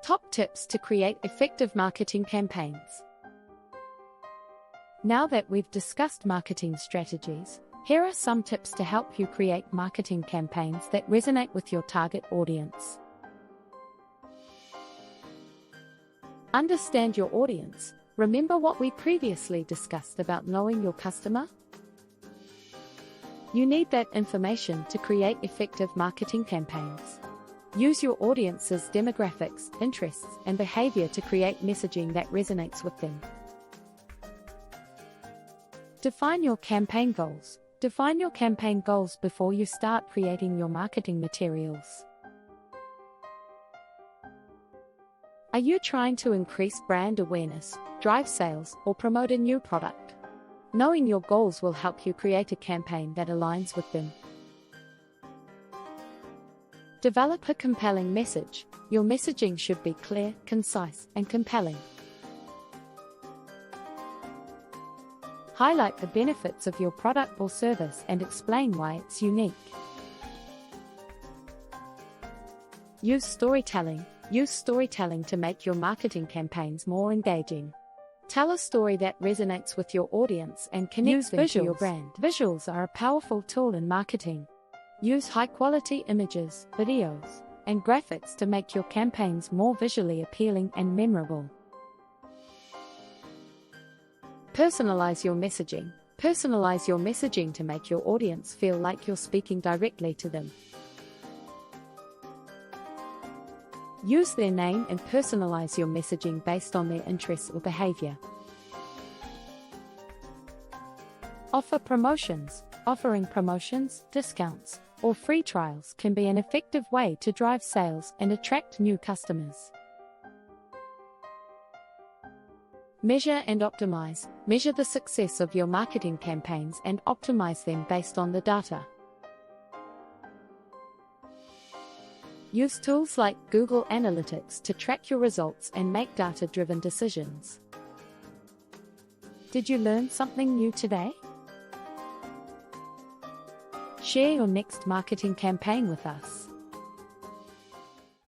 Top tips to create effective marketing campaigns. Now that we've discussed marketing strategies, here are some tips to help you create marketing campaigns that resonate with your target audience. Understand your audience. Remember what we previously discussed about knowing your customer? You need that information to create effective marketing campaigns. Use your audience's demographics, interests, and behavior to create messaging that resonates with them. Define your campaign goals. Define your campaign goals before you start creating your marketing materials. Are you trying to increase brand awareness, drive sales, or promote a new product? Knowing your goals will help you create a campaign that aligns with them. Develop a compelling message. Your messaging should be clear, concise, and compelling. Highlight the benefits of your product or service and explain why it's unique. Use storytelling. Use storytelling to make your marketing campaigns more engaging. Tell a story that resonates with your audience and connects them to your brand. Visuals are a powerful tool in marketing. Use high-quality images, videos, and graphics to make your campaigns more visually appealing and memorable. Personalize your messaging. Personalize your messaging to make your audience feel like you're speaking directly to them. Use their name and personalize your messaging based on their interests or behavior. Offer promotions. Offering promotions, discounts, or free trials can be an effective way to drive sales and attract new customers. Measure and optimize. Measure the success of your marketing campaigns and optimize them based on the data. Use tools like Google Analytics to track your results and make data-driven decisions. Did you learn something new today? Share your next marketing campaign with us.